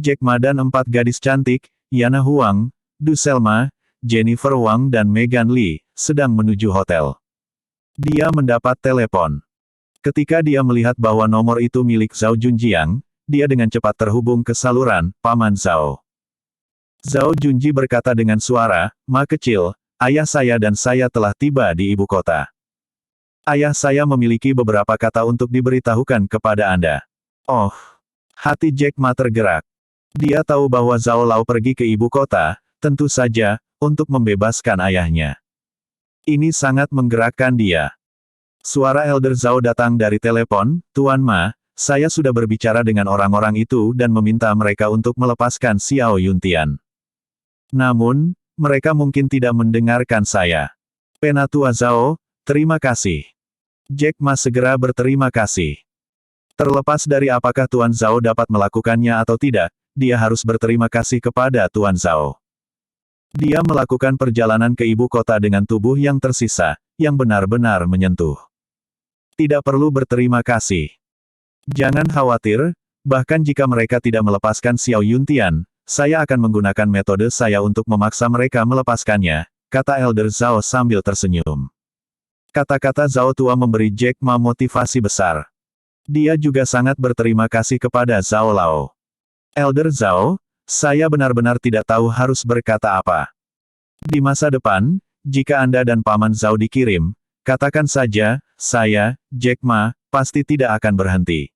Jack Ma dan 4 gadis cantik, Yana Huang, Du Selma, Jennifer Wang dan Megan Lee, sedang menuju hotel. Dia mendapat telepon. Ketika dia melihat bahwa nomor itu milik Zhao Junjiang, dia dengan cepat terhubung ke saluran, Paman Zhao. Zhao Junji berkata dengan suara, "Ma kecil, ayah saya dan saya telah tiba di ibu kota. Ayah saya memiliki beberapa kata untuk diberitahukan kepada Anda." Oh, hati Jack Ma tergerak. Dia tahu bahwa Zhao Lao pergi ke ibu kota, tentu saja, untuk membebaskan ayahnya. Ini sangat menggerakkan dia. Suara Elder Zhao datang dari telepon, "Tuan Ma, saya sudah berbicara dengan orang-orang itu dan meminta mereka untuk melepaskan Xiao Yuntian. Namun, mereka mungkin tidak mendengarkan saya. Penatua Zhao, terima kasih." Jack Ma segera berterima kasih. Terlepas dari apakah Tuan Zhao dapat melakukannya atau tidak, dia harus berterima kasih kepada Tuan Zhao. Dia melakukan perjalanan ke ibu kota dengan tubuh yang tersisa, yang benar-benar menyentuh. Tidak perlu berterima kasih. Jangan khawatir, bahkan jika mereka tidak melepaskan Xiao Yuntian, saya akan menggunakan metode saya untuk memaksa mereka melepaskannya, kata Elder Zhao sambil tersenyum. Kata-kata Zhao tua memberi Jack Ma motivasi besar. Dia juga sangat berterima kasih kepada Zhao Lao. "Elder Zhao, saya benar-benar tidak tahu harus berkata apa. Di masa depan, jika Anda dan Paman Zhao dikirim, katakan saja, saya, Jack Ma, pasti tidak akan berhenti."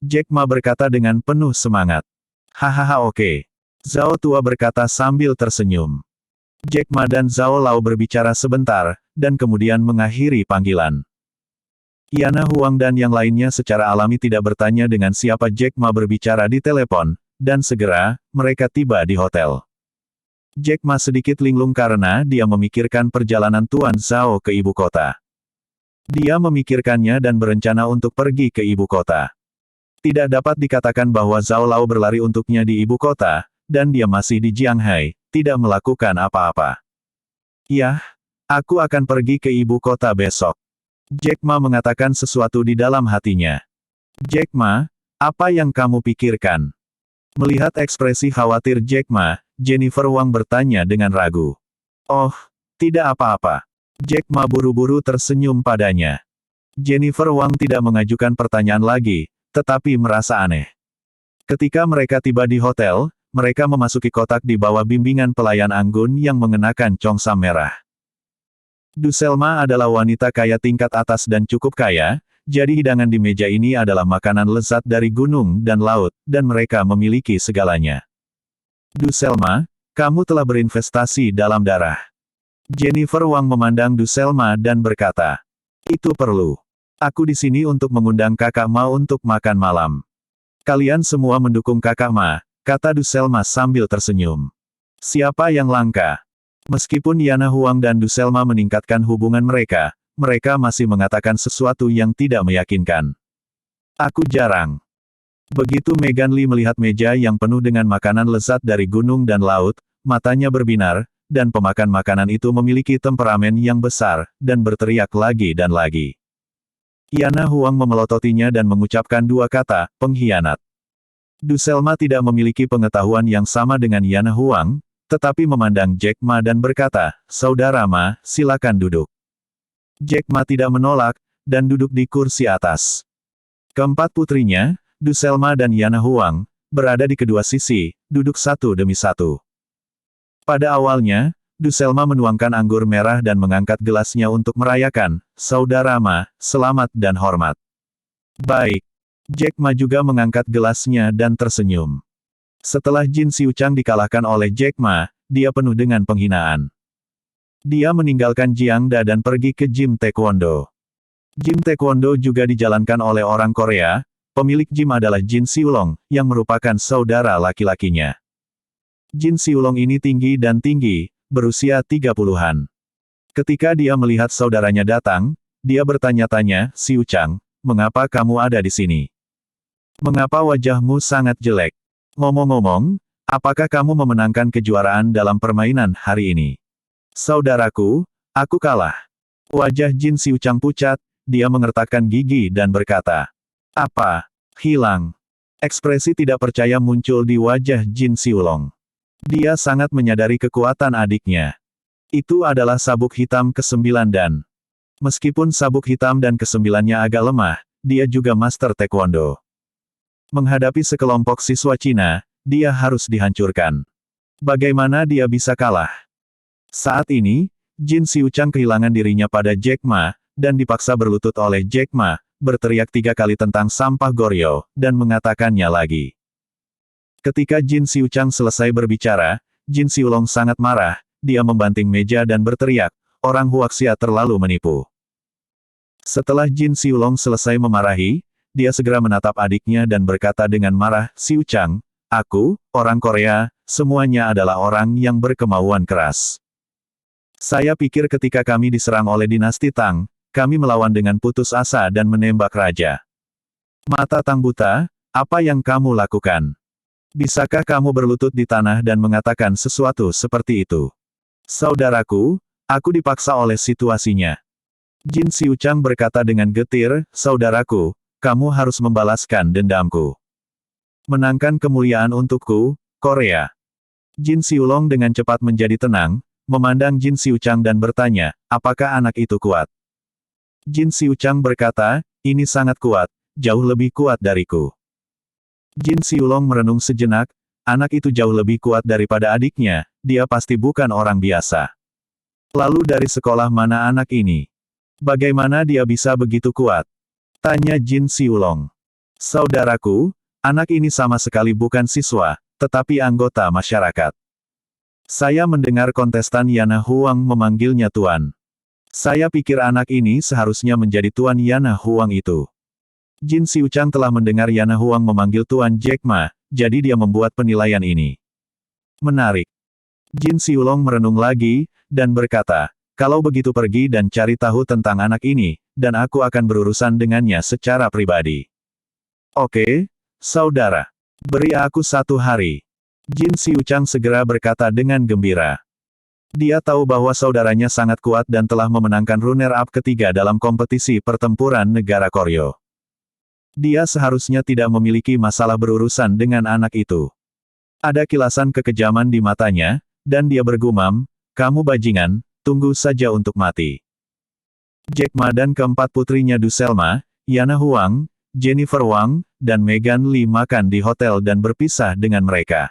Jack Ma berkata dengan penuh semangat. "Hahaha oke." Zhao tua berkata sambil tersenyum. Jack Ma dan Zhao Lao berbicara sebentar, dan kemudian mengakhiri panggilan. Yana Huang dan yang lainnya secara alami tidak bertanya dengan siapa Jack Ma berbicara di telepon, dan segera, mereka tiba di hotel. Jack Ma sedikit linglung karena dia memikirkan perjalanan Tuan Zhao ke ibu kota. Dia memikirkannya dan berencana untuk pergi ke ibu kota. Tidak dapat dikatakan bahwa Zhao Lao berlari untuknya di ibu kota, dan dia masih di Jianghai, tidak melakukan apa-apa. "Yah, aku akan pergi ke ibu kota besok." Jack Ma mengatakan sesuatu di dalam hatinya. "Jack Ma, apa yang kamu pikirkan?" Melihat ekspresi khawatir Jack Ma, Jennifer Wang bertanya dengan ragu. "Oh, tidak apa-apa." Jack Ma buru-buru tersenyum padanya. Jennifer Wang tidak mengajukan pertanyaan lagi, tetapi merasa aneh. Ketika mereka tiba di hotel, mereka memasuki kotak di bawah bimbingan pelayan anggun yang mengenakan congsam merah. Du Selma adalah wanita kaya tingkat atas dan cukup kaya, jadi hidangan di meja ini adalah makanan lezat dari gunung dan laut, dan mereka memiliki segalanya. "Du Selma, kamu telah berinvestasi dalam darah." Jennifer Wang memandang Du Selma dan berkata, "Itu perlu. Aku di sini untuk mengundang Kakak Ma untuk makan malam." "Kalian semua mendukung Kakak Ma," kata Du Selma sambil tersenyum. "Siapa yang langka?" Meskipun Yana Huang dan Du Selma meningkatkan hubungan mereka, mereka masih mengatakan sesuatu yang tidak meyakinkan. "Aku jarang." Begitu Megan Lee melihat meja yang penuh dengan makanan lezat dari gunung dan laut, matanya berbinar, dan pemakan makanan itu memiliki temperamen yang besar, dan berteriak lagi dan lagi. Yana Huang memelototinya dan mengucapkan dua kata, "Pengkhianat." Du Selma tidak memiliki pengetahuan yang sama dengan Yana Huang, tetapi memandang Jack Ma dan berkata, "Saudara Ma, silakan duduk." Jack Ma tidak menolak, dan duduk di kursi atas. Keempat putrinya, Du Selma dan Yana Huang, berada di kedua sisi, duduk satu demi satu. Pada awalnya, Du Selma menuangkan anggur merah dan mengangkat gelasnya untuk merayakan, "Saudara Ma, selamat dan hormat." "Baik." Jack Ma juga mengangkat gelasnya dan tersenyum. Setelah Jin Xiuchang dikalahkan oleh Jack Ma, dia penuh dengan penghinaan. Dia meninggalkan Jiangda dan pergi ke gym taekwondo. Gym taekwondo juga dijalankan oleh orang Korea, pemilik gym adalah Jin Xiulong, yang merupakan saudara laki-lakinya. Jin Xiulong ini tinggi dan tinggi, berusia 30-an. Ketika dia melihat saudaranya datang, dia bertanya-tanya, "Xiuchang, mengapa kamu ada di sini? Mengapa wajahmu sangat jelek? Ngomong-ngomong, apakah kamu memenangkan kejuaraan dalam permainan hari ini?" "Saudaraku, aku kalah." Wajah Jin Xiuchang pucat, dia mengertakkan gigi dan berkata, "Apa? Hilang?" Ekspresi tidak percaya muncul di wajah Jin Xiulong. Dia sangat menyadari kekuatan adiknya. Itu adalah sabuk hitam ke-9 dan meskipun sabuk hitam dan ke-9-nya agak lemah, dia juga master taekwondo. Menghadapi sekelompok siswa Cina, dia harus dihancurkan. Bagaimana dia bisa kalah? Saat ini, Jin Xiuchang kehilangan dirinya pada Jack Ma, dan dipaksa berlutut oleh Jack Ma, berteriak 3 kali tentang sampah Goryeo, dan mengatakannya lagi. Ketika Jin Xiuchang selesai berbicara, Jin Xiulong sangat marah, dia membanting meja dan berteriak, orang Huaxia terlalu menipu. Setelah Jin Xiulong selesai memarahi, dia segera menatap adiknya dan berkata dengan marah, Xiuchang, aku, orang Korea, semuanya adalah orang yang berkemauan keras. Saya pikir ketika kami diserang oleh dinasti Tang, kami melawan dengan putus asa dan menembak raja. Mata Tang buta, apa yang kamu lakukan? Bisakah kamu berlutut di tanah dan mengatakan sesuatu seperti itu? Saudaraku, aku dipaksa oleh situasinya. Jin Xiuchang berkata dengan getir, saudaraku, kamu harus membalaskan dendamku. Menangkan kemuliaan untukku, Korea. Jin Xiulong dengan cepat menjadi tenang, memandang Jin Xiuchang dan bertanya, apakah anak itu kuat? Jin Xiuchang berkata, ini sangat kuat, jauh lebih kuat dariku. Jin Xiulong merenung sejenak, anak itu jauh lebih kuat daripada adiknya, dia pasti bukan orang biasa. Lalu dari sekolah mana anak ini? Bagaimana dia bisa begitu kuat? Tanya Jin Xiulong. Saudaraku, anak ini sama sekali bukan siswa, tetapi anggota masyarakat. Saya mendengar kontestan Yana Huang memanggilnya Tuan. Saya pikir anak ini seharusnya menjadi Tuan Yana Huang itu. Jin Xiuchang telah mendengar Yana Huang memanggil Tuan Jack Ma, jadi dia membuat penilaian ini. Menarik. Jin Xiulong merenung lagi, dan berkata, kalau begitu pergi dan cari tahu tentang anak ini, dan aku akan berurusan dengannya secara pribadi. Oke, saudara. Beri aku 1 hari. Jin Xiuchang segera berkata dengan gembira. Dia tahu bahwa saudaranya sangat kuat dan telah memenangkan runner-up ketiga dalam kompetisi pertempuran negara Koryo. Dia seharusnya tidak memiliki masalah berurusan dengan anak itu. Ada kilasan kekejaman di matanya, dan dia bergumam, kamu bajingan, tunggu saja untuk mati. Jack Ma dan keempat putrinya Du Selma, Yana Huang, Jennifer Wang, dan Megan Lee makan di hotel dan berpisah dengan mereka.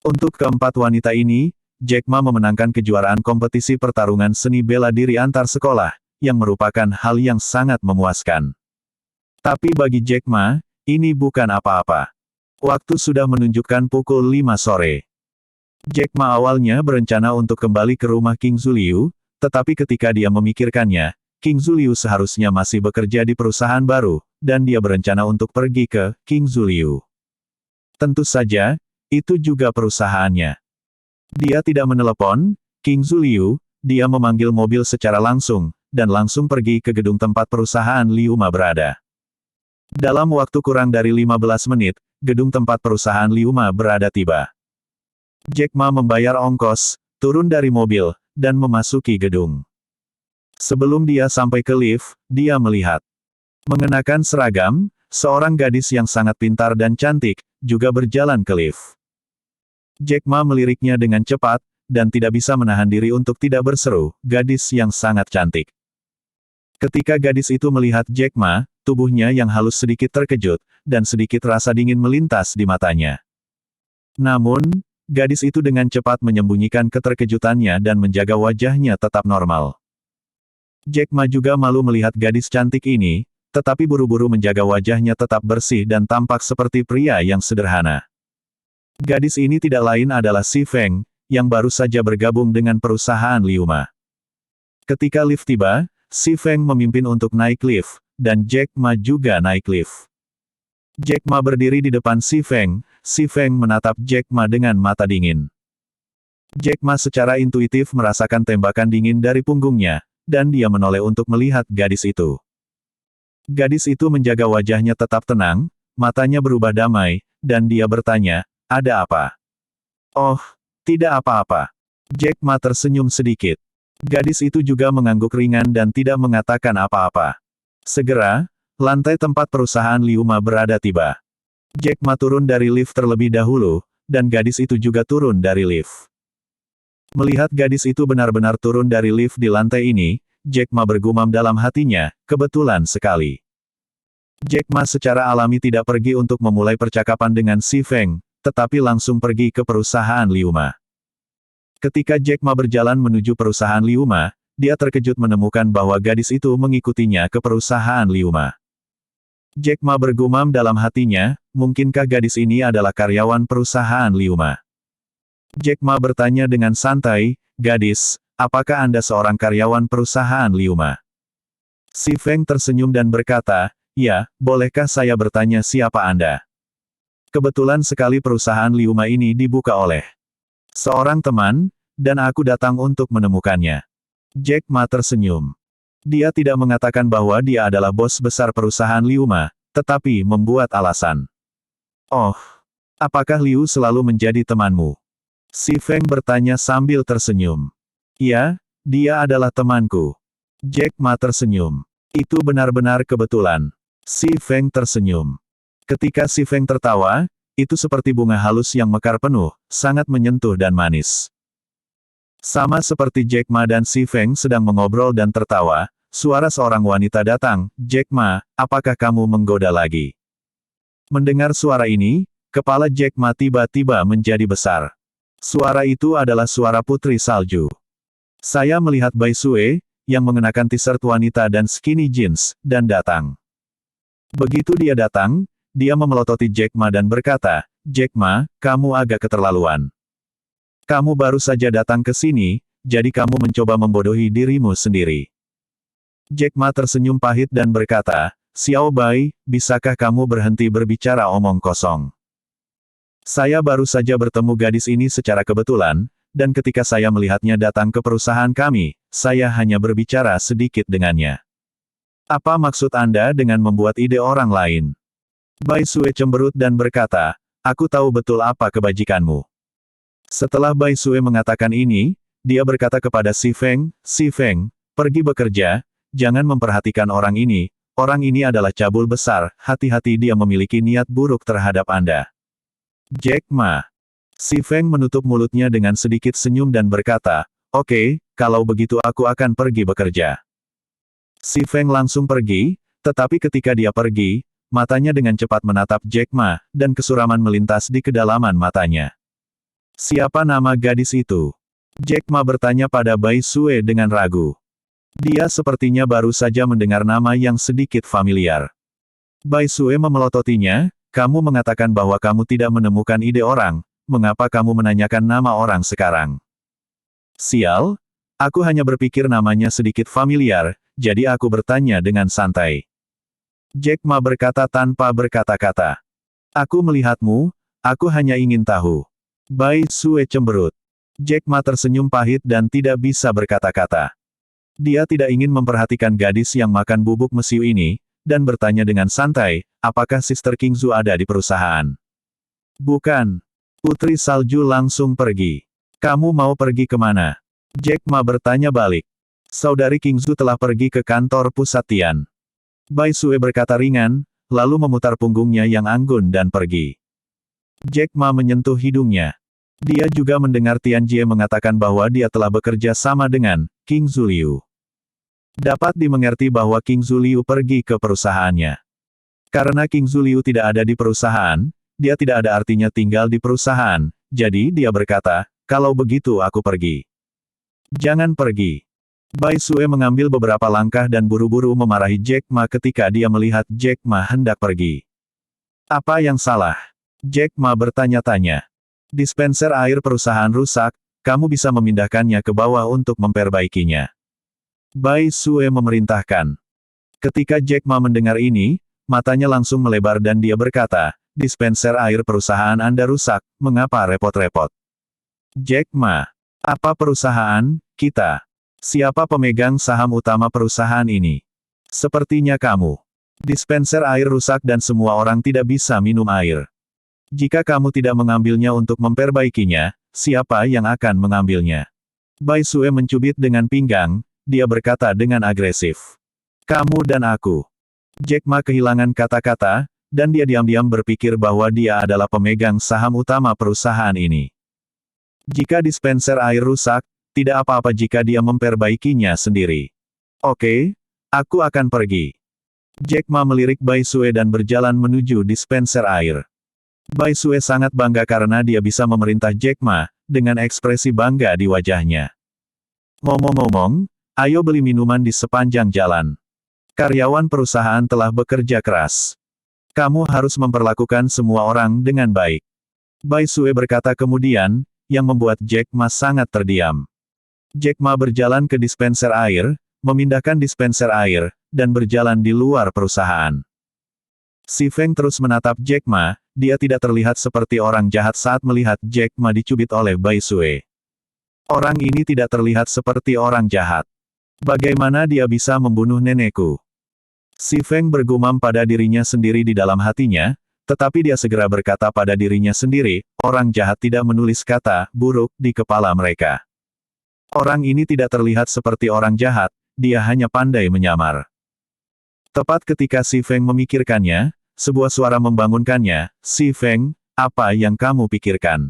Untuk keempat wanita ini, Jack Ma memenangkan kejuaraan kompetisi pertarungan seni bela diri antar sekolah, yang merupakan hal yang sangat memuaskan. Tapi bagi Jack Ma, ini bukan apa-apa. Waktu sudah menunjukkan pukul 5 sore. Jack Ma awalnya berencana untuk kembali ke rumah King Zuliu, tetapi ketika dia memikirkannya, King Zuliu seharusnya masih bekerja di perusahaan baru, dan dia berencana untuk pergi ke King Zuliu. Tentu saja, itu juga perusahaannya. Dia tidak menelepon King Zuliu, dia memanggil mobil secara langsung, dan langsung pergi ke gedung tempat perusahaan Liu Ma berada. Dalam waktu kurang dari 15 menit, gedung tempat perusahaan Liu Ma berada tiba. Jack Ma membayar ongkos, turun dari mobil, dan memasuki gedung. Sebelum dia sampai ke lift, dia melihat. Mengenakan seragam, seorang gadis yang sangat pintar dan cantik, juga berjalan ke lift. Jack Ma meliriknya dengan cepat, dan tidak bisa menahan diri untuk tidak berseru, gadis yang sangat cantik. Ketika gadis itu melihat Jack Ma, tubuhnya yang halus sedikit terkejut, dan sedikit rasa dingin melintas di matanya. Namun, gadis itu dengan cepat menyembunyikan keterkejutannya dan menjaga wajahnya tetap normal. Jack Ma juga malu melihat gadis cantik ini, tetapi buru-buru menjaga wajahnya tetap bersih dan tampak seperti pria yang sederhana. Gadis ini tidak lain adalah Si Feng, yang baru saja bergabung dengan perusahaan Liu Ma. Ketika lift tiba, Si Feng memimpin untuk naik lift, dan Jack Ma juga naik lift. Jack Ma berdiri di depan Si Feng menatap Jack Ma dengan mata dingin. Jack Ma secara intuitif merasakan tembakan dingin dari punggungnya, dan dia menoleh untuk melihat gadis itu. Gadis itu menjaga wajahnya tetap tenang, matanya berubah damai, dan dia bertanya, ada apa? Oh, tidak apa-apa. Jack Ma tersenyum sedikit. Gadis itu juga mengangguk ringan dan tidak mengatakan apa-apa. Segera, lantai tempat perusahaan Liu Ma berada tiba. Jack Ma turun dari lift terlebih dahulu, dan gadis itu juga turun dari lift. Melihat gadis itu benar-benar turun dari lift di lantai ini, Jack Ma bergumam dalam hatinya, kebetulan sekali. Jack Ma secara alami tidak pergi untuk memulai percakapan dengan Si Feng, tetapi langsung pergi ke perusahaan Liu Ma. Ketika Jack Ma berjalan menuju perusahaan Liu Ma, dia terkejut menemukan bahwa gadis itu mengikutinya ke perusahaan Liu Ma. Jack Ma bergumam dalam hatinya, mungkinkah gadis ini adalah karyawan perusahaan Liu Ma? Jack Ma bertanya dengan santai, gadis, apakah Anda seorang karyawan perusahaan Liu Ma? Si Feng tersenyum dan berkata, ya, bolehkah saya bertanya siapa Anda? Kebetulan sekali perusahaan Liu Ma ini dibuka oleh seorang teman, dan aku datang untuk menemukannya. Jack Ma tersenyum. Dia tidak mengatakan bahwa dia adalah bos besar perusahaan Liu Ma, tetapi membuat alasan. Oh, apakah Liu selalu menjadi temanmu? Si Feng bertanya sambil tersenyum. Ya, dia adalah temanku. Jack Ma tersenyum. Itu benar-benar kebetulan. Si Feng tersenyum. Ketika Si Feng tertawa, itu seperti bunga halus yang mekar penuh, sangat menyentuh dan manis. Sama seperti Jack Ma dan Si Feng sedang mengobrol dan tertawa, suara seorang wanita datang, Jack Ma, apakah kamu menggoda lagi? Mendengar suara ini, kepala Jack Ma tiba-tiba menjadi besar. Suara itu adalah suara Putri Salju. Saya melihat Bai Sue, yang mengenakan t-shirt wanita dan skinny jeans, dan datang. Begitu dia datang, dia memelototi Jack Ma dan berkata, Jack Ma, kamu agak keterlaluan. Kamu baru saja datang ke sini, jadi kamu mencoba membodohi dirimu sendiri. Jack Ma tersenyum pahit dan berkata, Xiao Bai, bisakah kamu berhenti berbicara omong kosong? Saya baru saja bertemu gadis ini secara kebetulan, dan ketika saya melihatnya datang ke perusahaan kami, saya hanya berbicara sedikit dengannya. Apa maksud Anda dengan membuat ide orang lain? Bai Sue cemberut dan berkata, aku tahu betul apa kebajikanmu. Setelah Bai Sue mengatakan ini, dia berkata kepada Si Feng, pergi bekerja, jangan memperhatikan orang ini adalah cabul besar, hati-hati dia memiliki niat buruk terhadap Anda. Jack Ma. Si Feng menutup mulutnya dengan sedikit senyum dan berkata, oke, kalau begitu aku akan pergi bekerja. Si Feng langsung pergi, tetapi ketika dia pergi, matanya dengan cepat menatap Jack Ma, dan kesuraman melintas di kedalaman matanya. Siapa nama gadis itu? Jack Ma bertanya pada Bai Sue dengan ragu. Dia sepertinya baru saja mendengar nama yang sedikit familiar. Bai Sue memelototinya, kamu mengatakan bahwa kamu tidak menemukan ide orang, mengapa kamu menanyakan nama orang sekarang? Sial, aku hanya berpikir namanya sedikit familiar, jadi aku bertanya dengan santai. Jack Ma berkata tanpa berkata-kata. Aku melihatmu, aku hanya ingin tahu. Bai Sue cemberut. Jack Ma tersenyum pahit dan tidak bisa berkata-kata. Dia tidak ingin memperhatikan gadis yang makan bubuk mesiu ini, dan bertanya dengan santai, apakah Sister Kingzu ada di perusahaan? Bukan. Putri Salju langsung pergi. Kamu mau pergi kemana? Jack Ma bertanya balik. Saudari Kingzu telah pergi ke kantor pusat Tian. Bai Sue berkata ringan, lalu memutar punggungnya yang anggun dan pergi. Jack Ma menyentuh hidungnya. Dia juga mendengar Tian Jie mengatakan bahwa dia telah bekerja sama dengan King Zhu Liu. Dapat dimengerti bahwa King Zhu Liu pergi ke perusahaannya. Karena King Zhu Liu tidak ada di perusahaan, dia tidak ada artinya tinggal di perusahaan, jadi dia berkata, kalau begitu aku pergi. Jangan pergi. Bai Sue mengambil beberapa langkah dan buru-buru memarahi Jack Ma ketika dia melihat Jack Ma hendak pergi. Apa yang salah? Jack Ma bertanya-tanya. Dispenser air perusahaan rusak, kamu bisa memindahkannya ke bawah untuk memperbaikinya. Bai Sue memerintahkan. Ketika Jack Ma mendengar ini, matanya langsung melebar dan dia berkata, dispenser air perusahaan Anda rusak, mengapa repot-repot? Jack Ma. Apa perusahaan, kita? Siapa pemegang saham utama perusahaan ini? Sepertinya kamu. Dispenser air rusak dan semua orang tidak bisa minum air. Jika kamu tidak mengambilnya untuk memperbaikinya, siapa yang akan mengambilnya? Bai Sue mencubit dengan pinggang, dia berkata dengan agresif. Kamu dan aku. Jack Ma kehilangan kata-kata, dan dia diam-diam berpikir bahwa dia adalah pemegang saham utama perusahaan ini. Jika dispenser air rusak, tidak apa-apa jika dia memperbaikinya sendiri. Oke, aku akan pergi. Jack Ma melirik Bai Sue dan berjalan menuju dispenser air. Bai Sue sangat bangga karena dia bisa memerintah Jack Ma, dengan ekspresi bangga di wajahnya. Ngomong-ngomong, ayo beli minuman di sepanjang jalan. Karyawan perusahaan telah bekerja keras. Kamu harus memperlakukan semua orang dengan baik. Bai Sue berkata kemudian, yang membuat Jack Ma sangat terdiam. Jack Ma berjalan ke dispenser air, memindahkan dispenser air, dan berjalan di luar perusahaan. Si Feng terus menatap Jack Ma, dia tidak terlihat seperti orang jahat saat melihat Jack Ma dicubit oleh Bai Sue. Orang ini tidak terlihat seperti orang jahat. Bagaimana dia bisa membunuh nenekku? Si Feng bergumam pada dirinya sendiri di dalam hatinya, tetapi dia segera berkata pada dirinya sendiri, orang jahat tidak menulis kata buruk di kepala mereka. Orang ini tidak terlihat seperti orang jahat, dia hanya pandai menyamar. Tepat ketika Si Feng memikirkannya, sebuah suara membangunkannya, Si Feng, apa yang kamu pikirkan?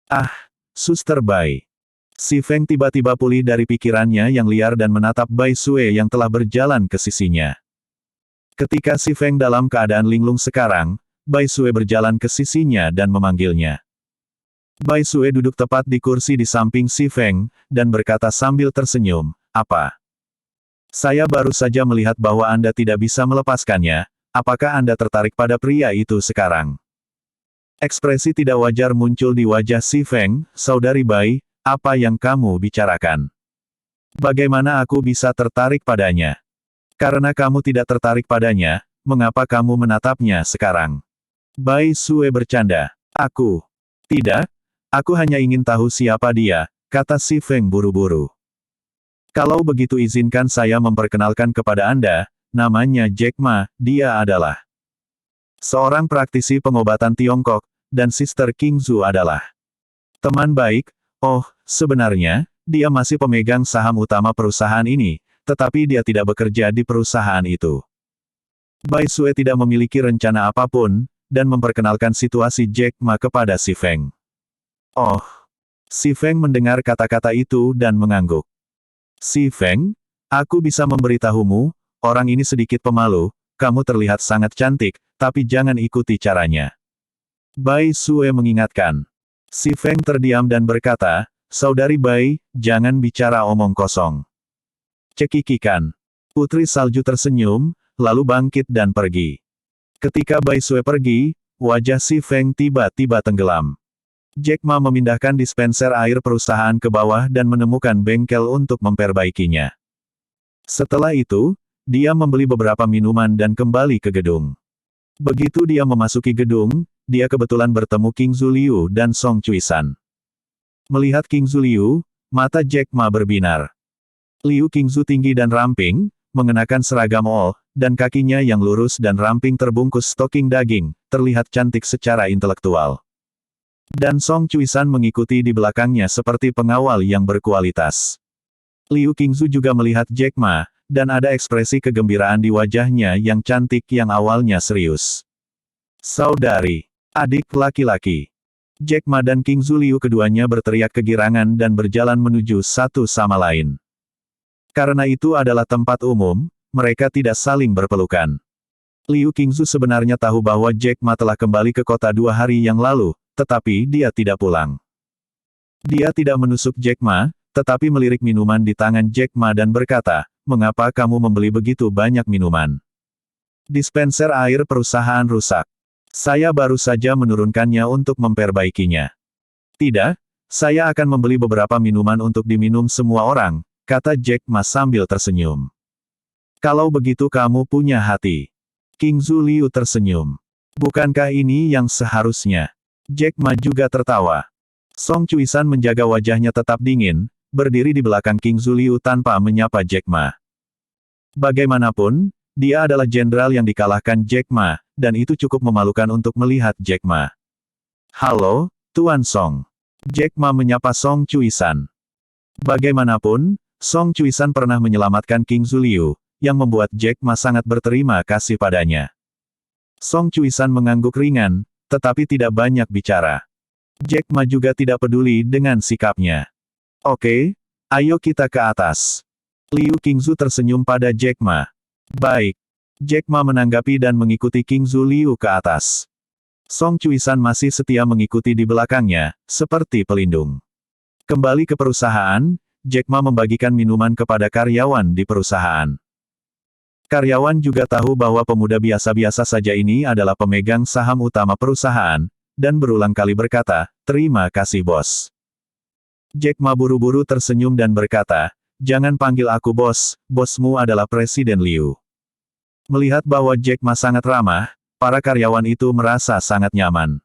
Ah, Suster Bai. Si Feng tiba-tiba pulih dari pikirannya yang liar dan menatap Bai Sue yang telah berjalan ke sisinya. Ketika Si Feng dalam keadaan linglung sekarang, Bai Sue berjalan ke sisinya dan memanggilnya. Bai Sue duduk tepat di kursi di samping Si Feng, dan berkata sambil tersenyum, apa? Saya baru saja melihat bahwa Anda tidak bisa melepaskannya, apakah Anda tertarik pada pria itu sekarang? Ekspresi tidak wajar muncul di wajah Si Feng, Saudari Bai, apa yang kamu bicarakan? Bagaimana aku bisa tertarik padanya? Karena kamu tidak tertarik padanya, mengapa kamu menatapnya sekarang? Bai Sue bercanda. Aku. Tidak. Aku hanya ingin tahu siapa dia, kata Si Feng buru-buru. Kalau begitu izinkan saya memperkenalkan kepada Anda, namanya Jack Ma, dia adalah seorang praktisi pengobatan Tiongkok, dan Sister King Zhu adalah teman baik. Oh, sebenarnya, dia masih pemegang saham utama perusahaan ini, tetapi dia tidak bekerja di perusahaan itu. Bai Sue tidak memiliki rencana apapun, dan memperkenalkan situasi Jack Ma kepada Si Feng. Oh. Si Feng mendengar kata-kata itu dan mengangguk. Si Feng, aku bisa memberitahumu, orang ini sedikit pemalu, kamu terlihat sangat cantik, tapi jangan ikuti caranya. Bai Sue mengingatkan. Si Feng terdiam dan berkata, Saudari Bai, jangan bicara omong kosong. Cekikikan. Putri Salju tersenyum, lalu bangkit dan pergi. Ketika Bai Sue pergi, wajah Si Feng tiba-tiba tenggelam. Jack Ma memindahkan dispenser air perusahaan ke bawah dan menemukan bengkel untuk memperbaikinya. Setelah itu, dia membeli beberapa minuman dan kembali ke gedung. Begitu dia memasuki gedung, dia kebetulan bertemu King Zhu Liu dan Song Cuisan. Melihat King Zhu Liu, mata Jack Ma berbinar. Liu Qingzu tinggi dan ramping, mengenakan seragam all, dan kakinya yang lurus dan ramping terbungkus stoking daging, terlihat cantik secara intelektual. Dan Song Cuisan mengikuti di belakangnya seperti pengawal yang berkualitas. Liu Qingzu juga melihat Jack Ma, dan ada ekspresi kegembiraan di wajahnya yang cantik yang awalnya serius. Saudari, adik laki-laki. Jack Ma dan King Zhu Liu keduanya berteriak kegirangan dan berjalan menuju satu sama lain. Karena itu adalah tempat umum, mereka tidak saling berpelukan. Liu Qingzu sebenarnya tahu bahwa Jack Ma telah kembali ke kota 2 hari yang lalu, tetapi dia tidak pulang. Dia tidak menusuk Jack Ma, tetapi melirik minuman di tangan Jack Ma dan berkata, mengapa kamu membeli begitu banyak minuman? Dispenser air perusahaan rusak. Saya baru saja menurunkannya untuk memperbaikinya. Tidak, saya akan membeli beberapa minuman untuk diminum semua orang, kata Jack Ma sambil tersenyum. Kalau begitu kamu punya hati. King Zhu Liu tersenyum. Bukankah ini yang seharusnya? Jack Ma juga tertawa. Song Cuisan menjaga wajahnya tetap dingin, berdiri di belakang King Zhu Liu tanpa menyapa Jack Ma. Bagaimanapun, dia adalah jenderal yang dikalahkan Jack Ma, dan itu cukup memalukan untuk melihat Jack Ma. Halo, Tuan Song. Jack Ma menyapa Song Cuisan. Bagaimanapun, Song Cuisan pernah menyelamatkan King Zhu Liu, yang membuat Jack Ma sangat berterima kasih padanya. Song Chuisan mengangguk ringan, tetapi tidak banyak bicara. Jack Ma juga tidak peduli dengan sikapnya. Oke, ayo kita ke atas. Liu Qingzu tersenyum pada Jack Ma. Baik. Jack Ma menanggapi dan mengikuti Qingzu Liu ke atas. Song Chuisan masih setia mengikuti di belakangnya, seperti pelindung. Kembali ke perusahaan, Jack Ma membagikan minuman kepada karyawan di perusahaan. Karyawan juga tahu bahwa pemuda biasa-biasa saja ini adalah pemegang saham utama perusahaan, dan berulang kali berkata, "Terima kasih bos." Jack Ma buru-buru tersenyum dan berkata, "Jangan panggil aku bos, bosmu adalah Presiden Liu." Melihat bahwa Jack Ma sangat ramah, para karyawan itu merasa sangat nyaman.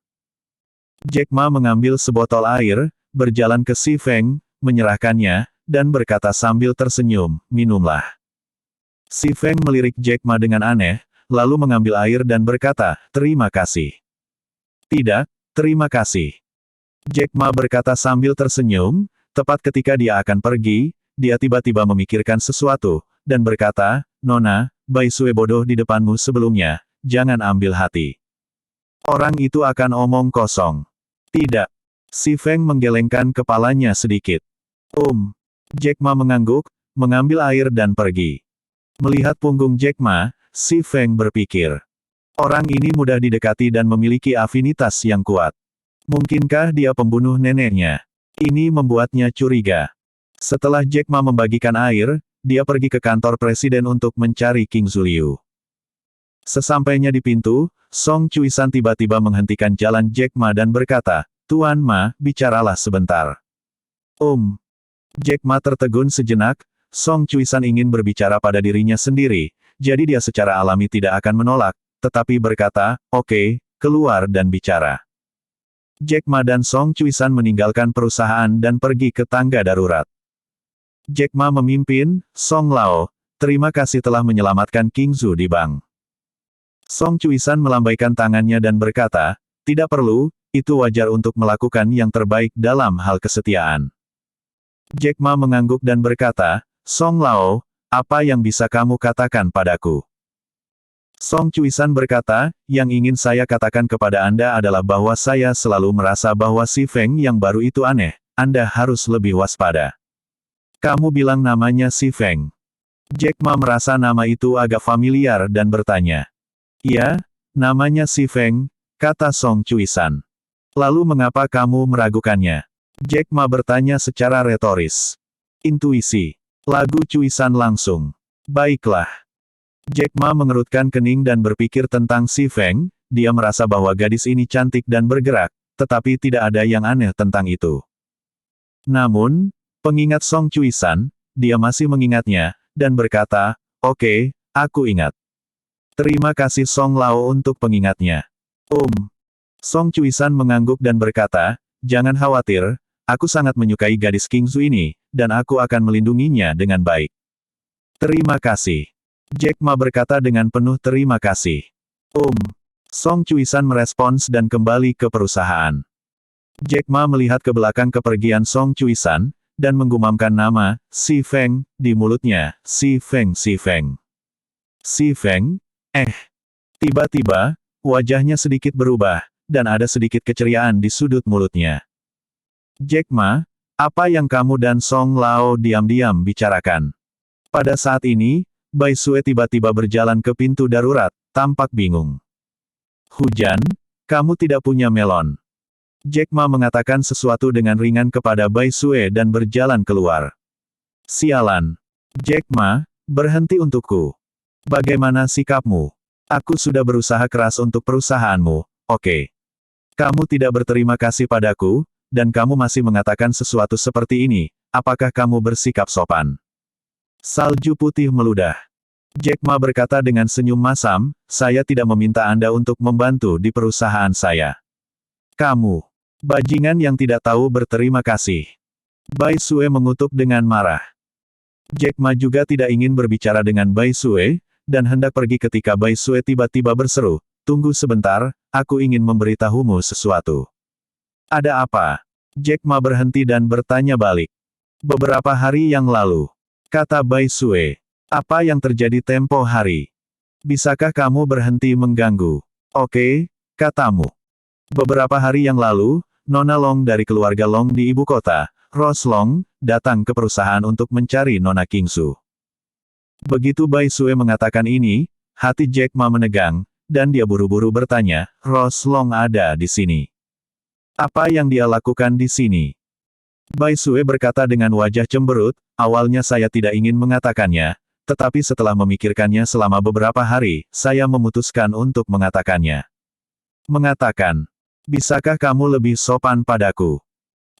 Jack Ma mengambil sebotol air, berjalan ke Si Feng, menyerahkannya, dan berkata sambil tersenyum, "Minumlah." Si Feng melirik Jack Ma dengan aneh, lalu mengambil air dan berkata, "Terima kasih." "Tidak, terima kasih." Jack Ma berkata sambil tersenyum, tepat ketika dia akan pergi, dia tiba-tiba memikirkan sesuatu, dan berkata, "Nona, Bai Sue bodoh di depanmu sebelumnya, jangan ambil hati. Orang itu akan omong kosong." "Tidak." Si Feng menggelengkan kepalanya sedikit. Jack Ma mengangguk, mengambil air dan pergi. Melihat punggung Jack Ma, Si Feng berpikir. Orang ini mudah didekati dan memiliki afinitas yang kuat. Mungkinkah dia pembunuh neneknya? Ini membuatnya curiga. Setelah Jack Ma membagikan air, dia pergi ke kantor presiden untuk mencari Qingzu Liu. Sesampainya di pintu, Song Chuisan tiba-tiba menghentikan jalan Jack Ma dan berkata, "Tuan Ma, bicaralah sebentar." Jack Ma tertegun sejenak. Song Chuisan ingin berbicara pada dirinya sendiri, jadi dia secara alami tidak akan menolak, tetapi berkata, "Oke, keluar dan bicara." Jack Ma dan Song Chuisan meninggalkan perusahaan dan pergi ke tangga darurat. Jack Ma memimpin, "Song Lao, terima kasih telah menyelamatkan Qingzu di bank." Song Chuisan melambaikan tangannya dan berkata, "Tidak perlu, itu wajar untuk melakukan yang terbaik dalam hal kesetiaan." Jack Ma mengangguk dan berkata, "Song Lao, apa yang bisa kamu katakan padaku?" Song Chuisan berkata, "Yang ingin saya katakan kepada Anda adalah bahwa saya selalu merasa bahwa Si Feng yang baru itu aneh, Anda harus lebih waspada." "Kamu bilang namanya Si Feng?" Jack Ma merasa nama itu agak familiar dan bertanya. "Ya, namanya Si Feng," kata Song Chuisan. "Lalu mengapa kamu meragukannya?" Jack Ma bertanya secara retoris. Intuisi. Lagu Chuisan langsung. "Baiklah." Jack Ma mengerutkan kening dan berpikir tentang Si Feng, dia merasa bahwa gadis ini cantik dan bergerak, tetapi tidak ada yang aneh tentang itu. Namun, pengingat Song Chuisan, dia masih mengingatnya, dan berkata, "Oke, aku ingat. Terima kasih Song Lao untuk pengingatnya." Song Chuisan mengangguk dan berkata, "Jangan khawatir, aku sangat menyukai gadis Qingzu ini, dan aku akan melindunginya dengan baik." "Terima kasih." Jack Ma berkata dengan penuh terima kasih. Song Chuisan merespons dan kembali ke perusahaan. Jack Ma melihat ke belakang kepergian Song Chuisan, dan menggumamkan nama, Si Feng, di mulutnya, Si Feng Si Feng. Si Feng? Tiba-tiba, wajahnya sedikit berubah, dan ada sedikit keceriaan di sudut mulutnya. "Jack Ma, apa yang kamu dan Song Lao diam-diam bicarakan?" Pada saat ini, Bai Sue tiba-tiba berjalan ke pintu darurat, tampak bingung. "Hujan? Kamu tidak punya melon?" Jack Ma mengatakan sesuatu dengan ringan kepada Bai Sue dan berjalan keluar. "Sialan. Jack Ma, berhenti untukku. Bagaimana sikapmu? Aku sudah berusaha keras untuk perusahaanmu, oke? Kamu tidak berterima kasih padaku, dan kamu masih mengatakan sesuatu seperti ini, apakah kamu bersikap sopan?" Salju putih meludah. Jack Ma berkata dengan senyum masam, "Saya tidak meminta Anda untuk membantu di perusahaan saya. Kamu, bajingan yang tidak tahu berterima kasih." Bai Sue mengutuk dengan marah. Jack Ma juga tidak ingin berbicara dengan Bai Sue, dan hendak pergi ketika Bai Sue tiba-tiba berseru, "Tunggu sebentar, aku ingin memberitahumu sesuatu." "Ada apa?" Jack Ma berhenti dan bertanya balik. "Beberapa hari yang lalu," kata Bai Sue. "Apa yang terjadi tempo hari? Bisakah kamu berhenti mengganggu?" Oke, katamu. Beberapa hari yang lalu, Nona Long dari keluarga Long di ibu kota, Rose Long, datang ke perusahaan untuk mencari Nona Kingsu. Begitu Bai Sue mengatakan ini, hati Jack Ma menegang, dan dia buru-buru bertanya, Rose Long ada di sini. Apa yang dia lakukan di sini? Bai Sue berkata dengan wajah cemberut, awalnya saya tidak ingin mengatakannya, tetapi setelah memikirkannya selama beberapa hari, saya memutuskan untuk mengatakannya. Mengatakan, bisakah kamu lebih sopan padaku?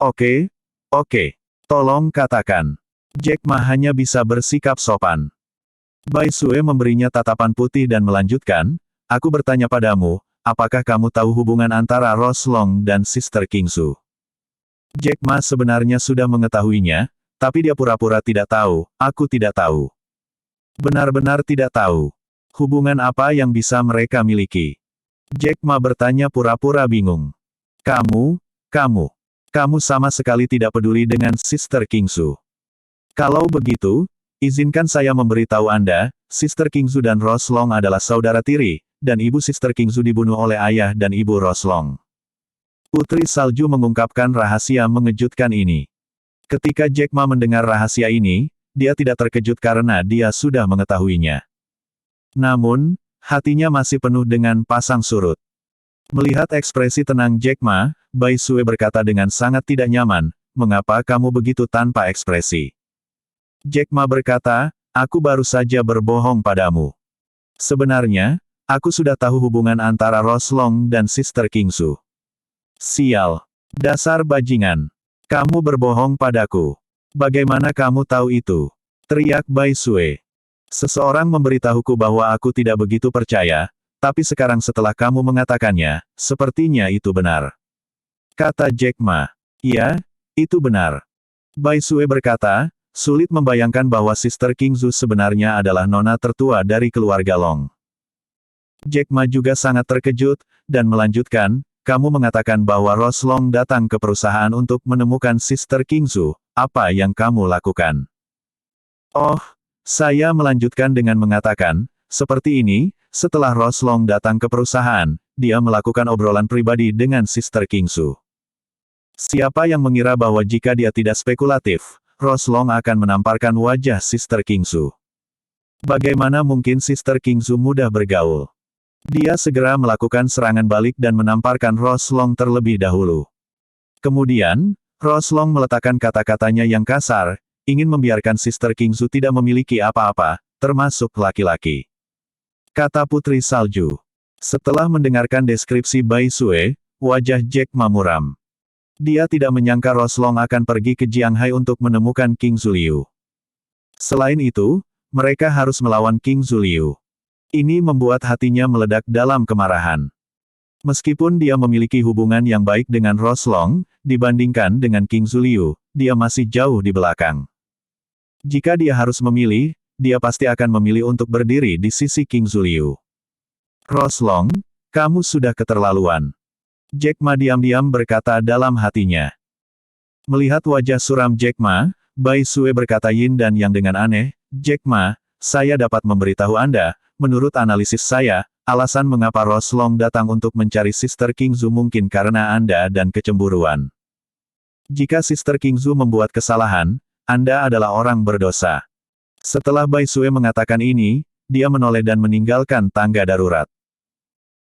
Oke, oke. Tolong katakan. Jack Ma hanya bisa bersikap sopan. Bai Sue memberinya tatapan putih dan melanjutkan, aku bertanya padamu, apakah kamu tahu hubungan antara Rose Long dan Sister Kingsu? Jack Ma sebenarnya sudah mengetahuinya, tapi dia pura-pura tidak tahu, aku tidak tahu. Benar-benar tidak tahu. Hubungan apa yang bisa mereka miliki? Jack Ma bertanya pura-pura bingung. Kamu sama sekali tidak peduli dengan Sister Kingsu. Kalau begitu, izinkan saya memberitahu Anda, Sister Kingsu dan Rose Long adalah saudara tiri, dan ibu Sister Kingsu dibunuh oleh ayah dan ibu Rose Long. Putri Salju mengungkapkan rahasia mengejutkan ini. Ketika Jack Ma mendengar rahasia ini, dia tidak terkejut karena dia sudah mengetahuinya. Namun, hatinya masih penuh dengan pasang surut. Melihat ekspresi tenang Jack Ma, Bai Sue berkata dengan sangat tidak nyaman, mengapa kamu begitu tanpa ekspresi? Jack Ma berkata, aku baru saja berbohong padamu. Sebenarnya, aku sudah tahu hubungan antara Rose Long dan Sister Kingsu. Sial. Dasar bajingan. Kamu berbohong padaku. Bagaimana kamu tahu itu? Teriak Bai Sue. Seseorang memberitahuku bahwa aku tidak begitu percaya, tapi sekarang setelah kamu mengatakannya, sepertinya itu benar. Kata Jack Ma. Ya, itu benar. Bai Sue berkata, sulit membayangkan bahwa Sister Kingsu sebenarnya adalah nona tertua dari keluarga Long. Jack Ma juga sangat terkejut, dan melanjutkan, kamu mengatakan bahwa Rose Long datang ke perusahaan untuk menemukan Sister Kingsu, apa yang kamu lakukan? Oh, saya melanjutkan dengan mengatakan, seperti ini, setelah Rose Long datang ke perusahaan, dia melakukan obrolan pribadi dengan Sister Kingsu. Siapa yang mengira bahwa jika dia tidak spekulatif, Rose Long akan menamparkan wajah Sister Kingsu? Bagaimana mungkin Sister Kingsu mudah bergaul? Dia segera melakukan serangan balik dan menamparkan Rose Long terlebih dahulu. Kemudian, Rose Long meletakkan kata-katanya yang kasar, ingin membiarkan Sister Kingsu tidak memiliki apa-apa, termasuk laki-laki. Kata Putri Salju. Setelah mendengarkan deskripsi Bai Sue, wajah Jack Ma muram. Dia tidak menyangka Rose Long akan pergi ke Jianghai untuk menemukan King Zuliu. Selain itu, mereka harus melawan King Zuliu. Ini membuat hatinya meledak dalam kemarahan. Meskipun dia memiliki hubungan yang baik dengan Rose Long, dibandingkan dengan King Zuliu, dia masih jauh di belakang. Jika dia harus memilih, dia pasti akan memilih untuk berdiri di sisi King Zuliu. Rose Long, kamu sudah keterlaluan. Jack Ma diam-diam berkata dalam hatinya. Melihat wajah suram Jack Ma, Bai Sue berkata yin dan yang dengan aneh, Jack Ma, saya dapat memberitahu Anda, menurut analisis saya, alasan mengapa Rose Long datang untuk mencari Sister Kingsu mungkin karena Anda dan kecemburuan. Jika Sister Kingsu membuat kesalahan, Anda adalah orang berdosa. Setelah Bai Sue mengatakan ini, dia menoleh dan meninggalkan tangga darurat.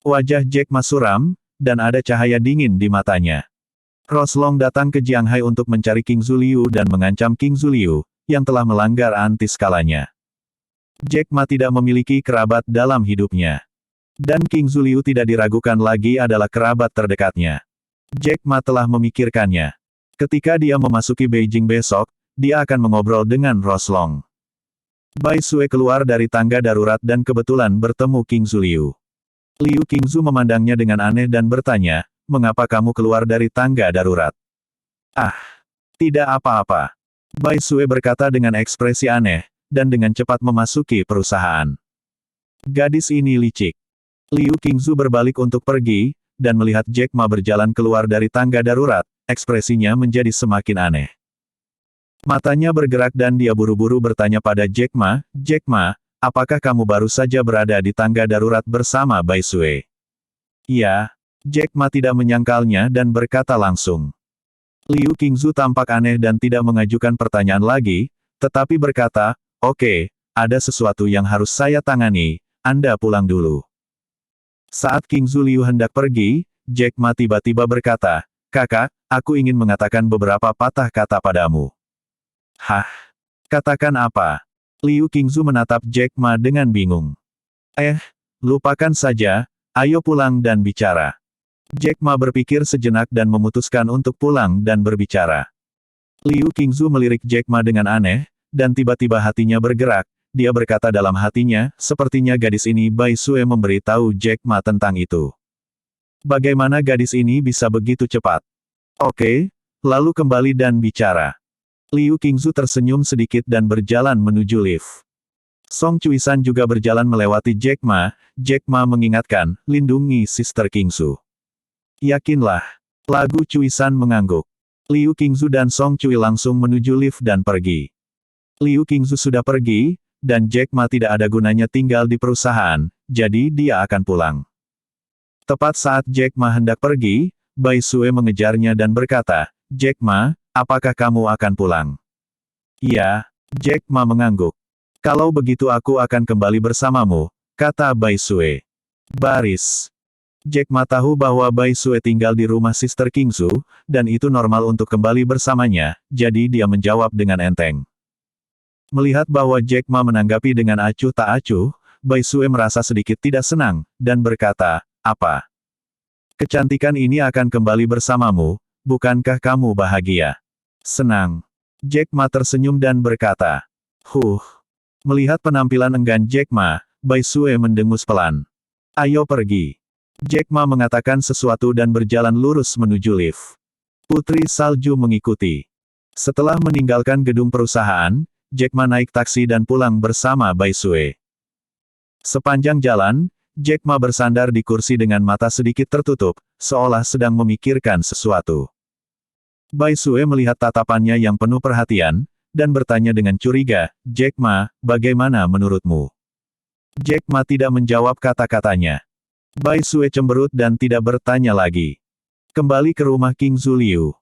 Wajah Jack Ma suram, dan ada cahaya dingin di matanya. Rose Long datang ke Jianghai untuk mencari King Zuliu dan mengancam King Zuliu, yang telah melanggar anti-skalanya. Jack Ma tidak memiliki kerabat dalam hidupnya. Dan King Zuliu tidak diragukan lagi adalah kerabat terdekatnya. Jack Ma telah memikirkannya. Ketika dia memasuki Beijing besok, dia akan mengobrol dengan Rose Long. Bai Sue keluar dari tangga darurat dan kebetulan bertemu King Zuliu. Liu Qingzu memandangnya dengan aneh dan bertanya, mengapa kamu keluar dari tangga darurat? Ah, tidak apa-apa. Bai Sue berkata dengan ekspresi aneh, dan dengan cepat memasuki perusahaan. Gadis ini licik. Liu Qingzu berbalik untuk pergi, dan melihat Jack Ma berjalan keluar dari tangga darurat, ekspresinya menjadi semakin aneh. Matanya bergerak dan dia buru-buru bertanya pada Jack Ma, apakah kamu baru saja berada di tangga darurat bersama Bai Sue? Ya, Jack Ma tidak menyangkalnya dan berkata langsung. Liu Qingzu tampak aneh dan tidak mengajukan pertanyaan lagi, tetapi berkata, "Oke, ada sesuatu yang harus saya tangani, Anda pulang dulu." Saat Qingzu Liu hendak pergi, Jack Ma tiba-tiba berkata, "Kakak, aku ingin mengatakan beberapa patah kata padamu." "Hah? Katakan apa?" Liu Qingzu menatap Jack Ma dengan bingung. Lupakan saja, ayo pulang dan bicara." Jack Ma berpikir sejenak dan memutuskan untuk pulang dan berbicara. Liu Qingzu melirik Jack Ma dengan aneh, dan tiba-tiba hatinya bergerak. Dia berkata dalam hatinya, sepertinya gadis ini Bai Sue memberitahu Jack Ma tentang itu. Bagaimana gadis ini bisa begitu cepat? Oke, lalu kembali dan bicara. Liu Qingzu tersenyum sedikit dan berjalan menuju lift. Song Cuisan juga berjalan melewati Jack Ma. Jack Ma mengingatkan, "Lindungi Sister Qingzu." "Yakinlah." Lagu Cuisan mengangguk. Liu Qingzu dan Song Cui langsung menuju lift dan pergi. Liu Qingzu sudah pergi, dan Jack Ma tidak ada gunanya tinggal di perusahaan, jadi dia akan pulang. Tepat saat Jack Ma hendak pergi, Bai Sue mengejarnya dan berkata, "Jack Ma, apakah kamu akan pulang?" "Iya." Jack Ma mengangguk. "Kalau begitu aku akan kembali bersamamu," kata Bai Sue. Baris. Jack Ma tahu bahwa Bai Sue tinggal di rumah Sister Qingzu, dan itu normal untuk kembali bersamanya, jadi dia menjawab dengan enteng. Melihat bahwa Jack Ma menanggapi dengan acuh tak acuh, Bai Sue merasa sedikit tidak senang, dan berkata, "Apa? Kecantikan ini akan kembali bersamamu, bukankah kamu bahagia?" "Senang." Jack Ma tersenyum dan berkata, Melihat penampilan enggan Jack Ma, Bai Sue mendengus pelan. "Ayo pergi." Jack Ma mengatakan sesuatu dan berjalan lurus menuju lift. Putri Salju mengikuti. Setelah meninggalkan gedung perusahaan, Jack Ma naik taksi dan pulang bersama Bai Sue. Sepanjang jalan, Jack Ma bersandar di kursi dengan mata sedikit tertutup, seolah sedang memikirkan sesuatu. Bai Sue melihat tatapannya yang penuh perhatian, dan bertanya dengan curiga, "Jack Ma, bagaimana menurutmu?" Jack Ma tidak menjawab kata-katanya. Bai Sue cemberut dan tidak bertanya lagi. Kembali ke rumah Qingzu Liu.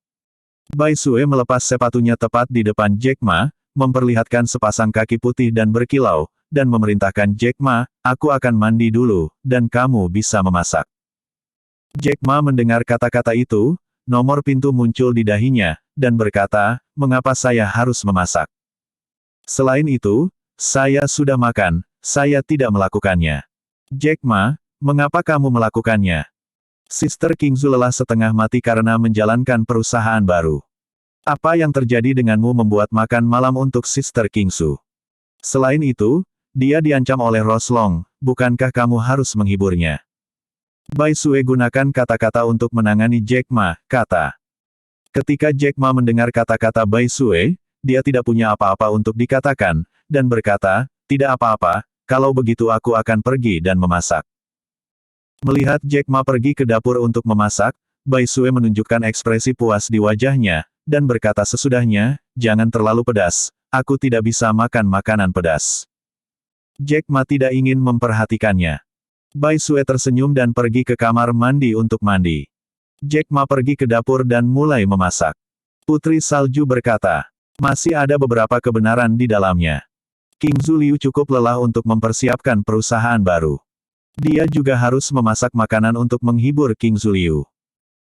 Bai Sue melepas sepatunya tepat di depan Jack Ma, memperlihatkan sepasang kaki putih dan berkilau, dan memerintahkan Jack Ma, "Aku akan mandi dulu, dan kamu bisa memasak." Jack Ma mendengar kata-kata itu, nomor pintu muncul di dahinya, dan berkata, "Mengapa saya harus memasak? Selain itu, saya sudah makan, saya tidak melakukannya." "Jack Ma, mengapa kamu melakukannya?" Sister Qingzu lelah setengah mati karena menjalankan perusahaan baru. "Apa yang terjadi denganmu membuat makan malam untuk Sister Qingzu? Selain itu, dia diancam oleh Roslong, bukankah kamu harus menghiburnya?" Bai Sue gunakan kata-kata untuk menangani Jack Ma, kata. Ketika Jack Ma mendengar kata-kata Bai Sue, dia tidak punya apa-apa untuk dikatakan, dan berkata, "Tidak apa-apa, kalau begitu aku akan pergi dan memasak." Melihat Jack Ma pergi ke dapur untuk memasak, Bai Sue menunjukkan ekspresi puas di wajahnya, dan berkata sesudahnya, "Jangan terlalu pedas, aku tidak bisa makan makanan pedas." Jack Ma tidak ingin memperhatikannya. Bai Sue tersenyum dan pergi ke kamar mandi untuk mandi. Jack Ma pergi ke dapur dan mulai memasak. Putri Salju berkata, "Masih ada beberapa kebenaran di dalamnya." Qingzu Liu cukup lelah untuk mempersiapkan perusahaan baru. Dia juga harus memasak makanan untuk menghibur Qingzu Liu.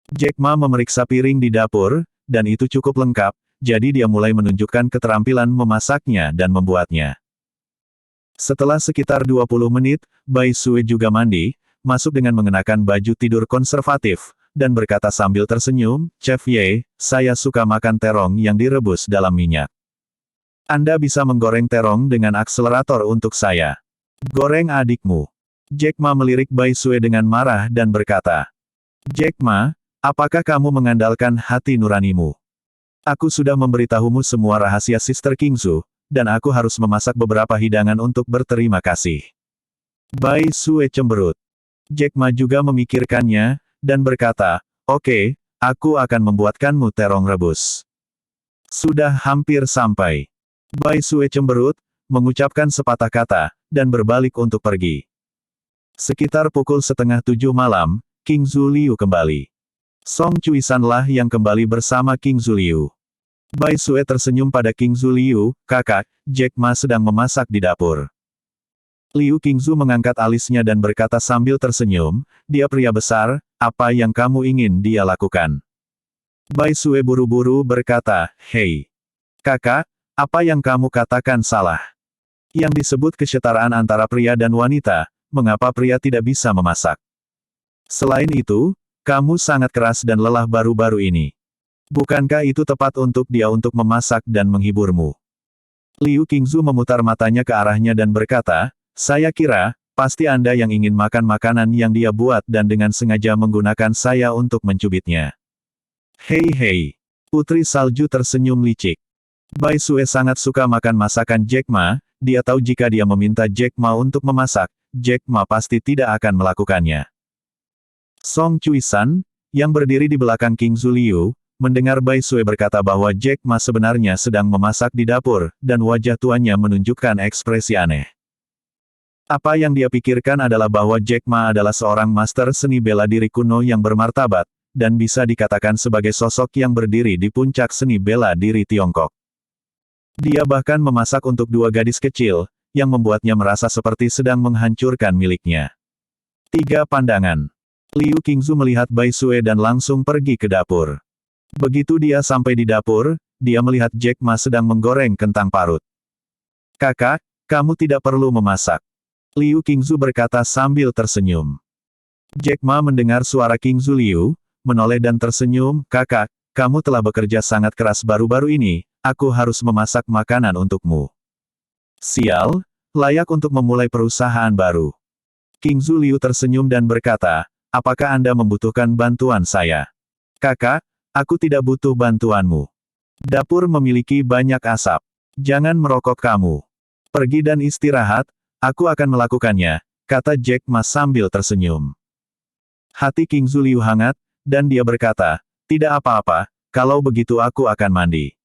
Jack Ma memeriksa piring di dapur, dan itu cukup lengkap, jadi dia mulai menunjukkan keterampilan memasaknya dan membuatnya. Setelah sekitar 20 menit, Bai Sue juga mandi, masuk dengan mengenakan baju tidur konservatif, dan berkata sambil tersenyum, "Chef Ye, saya suka makan terong yang direbus dalam minyak. Anda bisa menggoreng terong dengan akselerator untuk saya. Goreng adikmu." Jack Ma melirik Bai Sue dengan marah dan berkata, "Jack Ma, apakah kamu mengandalkan hati nuranimu? Aku sudah memberitahumu semua rahasia Sister Qingzu, dan aku harus memasak beberapa hidangan untuk berterima kasih." Bai Sue cemberut. Jack Ma juga memikirkannya, dan berkata, "Oke, aku akan membuatkanmu terong rebus." Sudah hampir sampai. Bai Sue cemberut, mengucapkan sepatah kata, dan berbalik untuk pergi. Sekitar pukul 6:30 malam, King Zhu Liu kembali. Song Chuisan-lah yang kembali bersama King Zhu Liu. Bai Sue tersenyum pada King Zhu Liu, kakak, Jack Ma sedang memasak di dapur. Liu Qingzu mengangkat alisnya dan berkata sambil tersenyum, dia pria besar, apa yang kamu ingin dia lakukan? Bai Sue buru-buru berkata, hei. Kakak, apa yang kamu katakan salah? Yang disebut kesetaraan antara pria dan wanita, mengapa pria tidak bisa memasak? Selain itu, kamu sangat keras dan lelah baru-baru ini. Bukankah itu tepat untuk dia untuk memasak dan menghiburmu? Liu Qingzu memutar matanya ke arahnya dan berkata, saya kira, pasti Anda yang ingin makan makanan yang dia buat dan dengan sengaja menggunakan saya untuk mencubitnya. Hei. Putri Salju tersenyum licik. Bai Sue sangat suka makan masakan Jack Ma, dia tahu jika dia meminta Jack Ma untuk memasak, Jack Ma pasti tidak akan melakukannya. Song Chuisan, yang berdiri di belakang King Zhu Liu, mendengar Bai Sue berkata bahwa Jack Ma sebenarnya sedang memasak di dapur, dan wajah tuannya menunjukkan ekspresi aneh. Apa yang dia pikirkan adalah bahwa Jack Ma adalah seorang master seni bela diri kuno yang bermartabat, dan bisa dikatakan sebagai sosok yang berdiri di puncak seni bela diri Tiongkok. Dia bahkan memasak untuk dua gadis kecil, yang membuatnya merasa seperti sedang menghancurkan miliknya. 3 pandangan. Liu Qingzu melihat Bai Sue dan langsung pergi ke dapur. Begitu dia sampai di dapur, dia melihat Jack Ma sedang menggoreng kentang parut. Kakak, kamu tidak perlu memasak. Liu Qingzu berkata sambil tersenyum. Jack Ma mendengar suara King Zhu Liu, menoleh dan tersenyum, kakak, kamu telah bekerja sangat keras baru-baru ini, aku harus memasak makanan untukmu. Sial, layak untuk memulai perusahaan baru. King Zhu Liu tersenyum dan berkata, apakah Anda membutuhkan bantuan saya? Kakak, aku tidak butuh bantuanmu. Dapur memiliki banyak asap. Jangan merokok kamu. Pergi dan istirahat. Aku akan melakukannya, kata Jack Ma sambil tersenyum. Hati King Zhu Liu hangat, dan dia berkata, tidak apa-apa, kalau begitu aku akan mandi.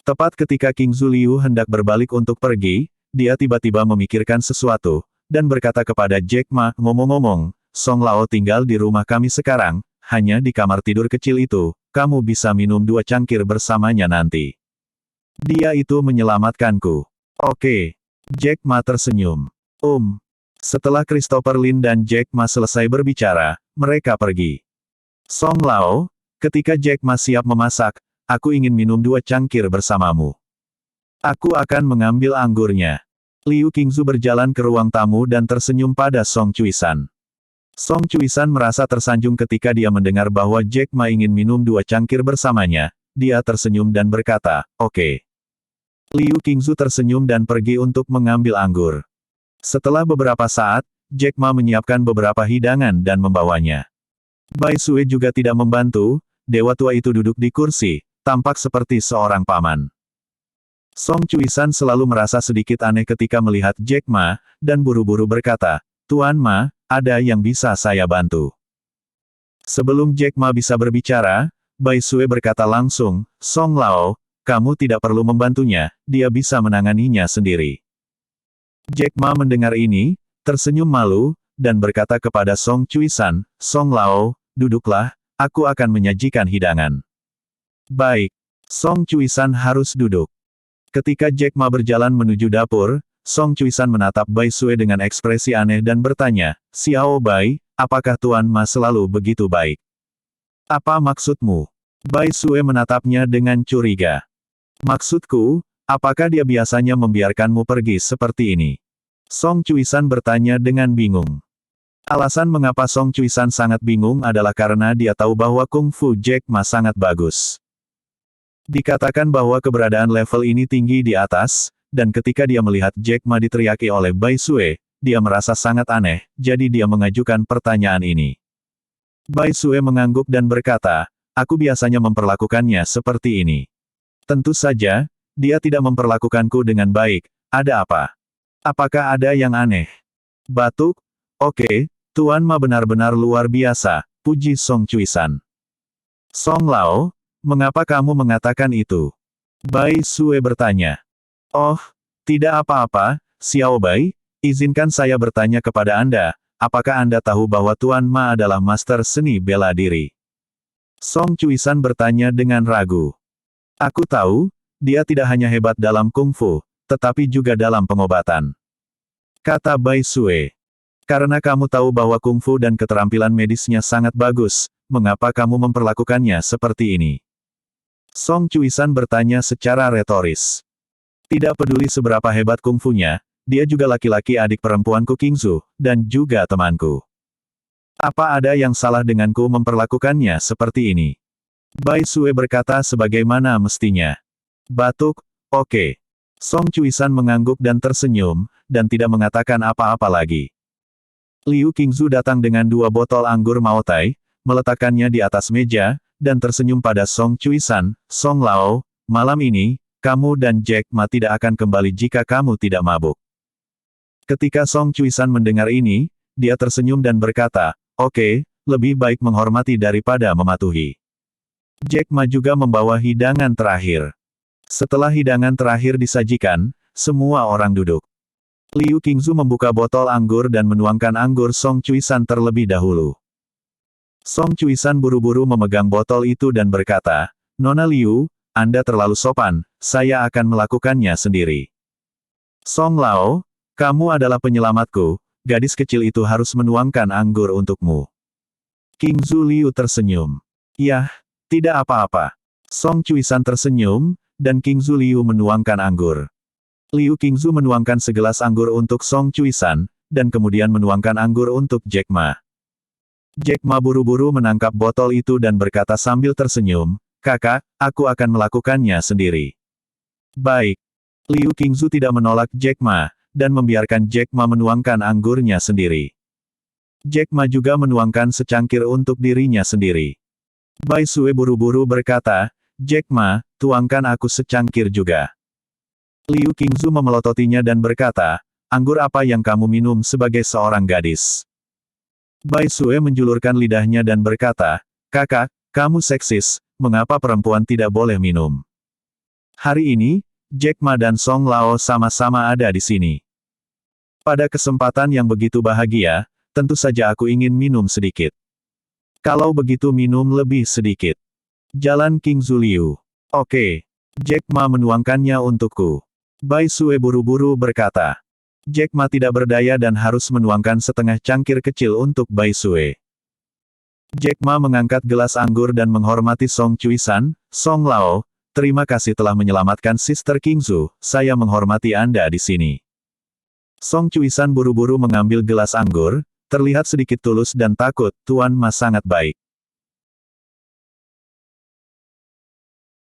Tepat ketika King Zhu Liu hendak berbalik untuk pergi, dia tiba-tiba memikirkan sesuatu, dan berkata kepada Jack Ma, ngomong-ngomong, Song Lao tinggal di rumah kami sekarang, hanya di kamar tidur kecil itu, kamu bisa minum 2 cangkir bersamanya nanti. Dia itu menyelamatkanku. Oke. Jack Ma tersenyum. Setelah Christopher Lin dan Jack Ma selesai berbicara, mereka pergi. Song Lao, ketika Jack Ma siap memasak, aku ingin minum 2 cangkir bersamamu. Aku akan mengambil anggurnya. Liu Qingzu berjalan ke ruang tamu dan tersenyum pada Song Chuisan. Song Chuisan merasa tersanjung ketika dia mendengar bahwa Jack Ma ingin minum 2 cangkir bersamanya, dia tersenyum dan berkata, oke. Liu Qingzu tersenyum dan pergi untuk mengambil anggur. Setelah beberapa saat, Jack Ma menyiapkan beberapa hidangan dan membawanya. Bai Sue juga tidak membantu, dewa tua itu duduk di kursi, tampak seperti seorang paman. Song Chuisan selalu merasa sedikit aneh ketika melihat Jack Ma, dan buru-buru berkata, Tuan Ma, ada yang bisa saya bantu. Sebelum Jack Ma bisa berbicara, Bai Sue berkata langsung, Song Lao, kamu tidak perlu membantunya, dia bisa menanganinya sendiri. Jack Ma mendengar ini, tersenyum malu, dan berkata kepada Song Chuisan, Song Lao, duduklah, aku akan menyajikan hidangan. Baik. Song Chuisan harus duduk. Ketika Jack Ma berjalan menuju dapur, Song Chuisan menatap Bai Sue dengan ekspresi aneh dan bertanya, Xiao Bai, apakah Tuan Ma selalu begitu baik? Apa maksudmu? Bai Sue menatapnya dengan curiga. Maksudku, apakah dia biasanya membiarkanmu pergi seperti ini? Song Chuisan bertanya dengan bingung. Alasan mengapa Song Chuisan sangat bingung adalah karena dia tahu bahwa Kung Fu Jack Ma sangat bagus. Dikatakan bahwa keberadaan level ini tinggi di atas, dan ketika dia melihat Jack Ma diteriaki oleh Bai Sue, dia merasa sangat aneh, jadi dia mengajukan pertanyaan ini. Bai Sue mengangguk dan berkata, aku biasanya memperlakukannya seperti ini. Tentu saja, dia tidak memperlakukanku dengan baik, ada apa? Apakah ada yang aneh? Batuk? Oke, Tuan Ma benar-benar luar biasa, puji Song Chuisan. Song Lao, mengapa kamu mengatakan itu? Bai Sue bertanya. Oh, tidak apa-apa, Xiao Bai, izinkan saya bertanya kepada Anda, apakah Anda tahu bahwa Tuan Ma adalah master seni bela diri? Song Chuisan bertanya dengan ragu. Aku tahu, dia tidak hanya hebat dalam kungfu, tetapi juga dalam pengobatan. Kata Bai Sue. Karena kamu tahu bahwa kungfu dan keterampilan medisnya sangat bagus, mengapa kamu memperlakukannya seperti ini? Song Chuisan bertanya secara retoris. Tidak peduli seberapa hebat kungfunya, dia juga laki-laki adik perempuanku Qingzu, dan juga temanku. Apa ada yang salah denganku memperlakukannya seperti ini? Bai Sue berkata sebagaimana mestinya. Batuk, oke. Song Chuisan mengangguk dan tersenyum, dan tidak mengatakan apa-apa lagi. Liu Qingzu datang dengan 2 botol anggur Maotai, meletakkannya di atas meja, dan tersenyum pada Song Chuisan. Song Lao, malam ini, kamu dan Jack Ma tidak akan kembali jika kamu tidak mabuk. Ketika Song Chuisan mendengar ini, dia tersenyum dan berkata, oke, lebih baik menghormati daripada mematuhi. Jack Ma juga membawa hidangan terakhir. Setelah hidangan terakhir disajikan, semua orang duduk. Liu Qingzu membuka botol anggur dan menuangkan anggur Song Chuisan terlebih dahulu. Song Chuisan buru-buru memegang botol itu dan berkata, Nona Liu, Anda terlalu sopan, saya akan melakukannya sendiri. Song Lao, kamu adalah penyelamatku, gadis kecil itu harus menuangkan anggur untukmu. Qingzu Liu tersenyum. Yah, tidak apa-apa. Song Chuisan tersenyum, dan Qingzu Liu menuangkan anggur. Liu Qingzu menuangkan segelas anggur untuk Song Chuisan, dan kemudian menuangkan anggur untuk Jack Ma. Jack Ma buru-buru menangkap botol itu dan berkata sambil tersenyum, kakak, aku akan melakukannya sendiri. Baik. Liu Qingzu tidak menolak Jack Ma, dan membiarkan Jack Ma menuangkan anggurnya sendiri. Jack Ma juga menuangkan secangkir untuk dirinya sendiri. Bai Sue buru-buru berkata, Jack Ma, tuangkan aku secangkir juga. Liu Qingzu memelototinya dan berkata, anggur apa yang kamu minum sebagai seorang gadis? Bai Sue menjulurkan lidahnya dan berkata, kakak, kamu seksis, mengapa perempuan tidak boleh minum? Hari ini, Jack Ma dan Song Lao sama-sama ada di sini. Pada kesempatan yang begitu bahagia, tentu saja aku ingin minum sedikit. Kalau begitu minum lebih sedikit. Jalan Qingzu Liu. Oke. Jack Ma menuangkannya untukku. Bai Sue buru-buru berkata. Jack Ma tidak berdaya dan harus menuangkan setengah cangkir kecil untuk Bai Sue. Jack Ma mengangkat gelas anggur dan menghormati Song Chuisan. Song Lao, terima kasih telah menyelamatkan Sister Qingzu, saya menghormati Anda di sini. Song Chuisan buru-buru mengambil gelas anggur, terlihat sedikit tulus dan takut, Tuan Ma sangat baik.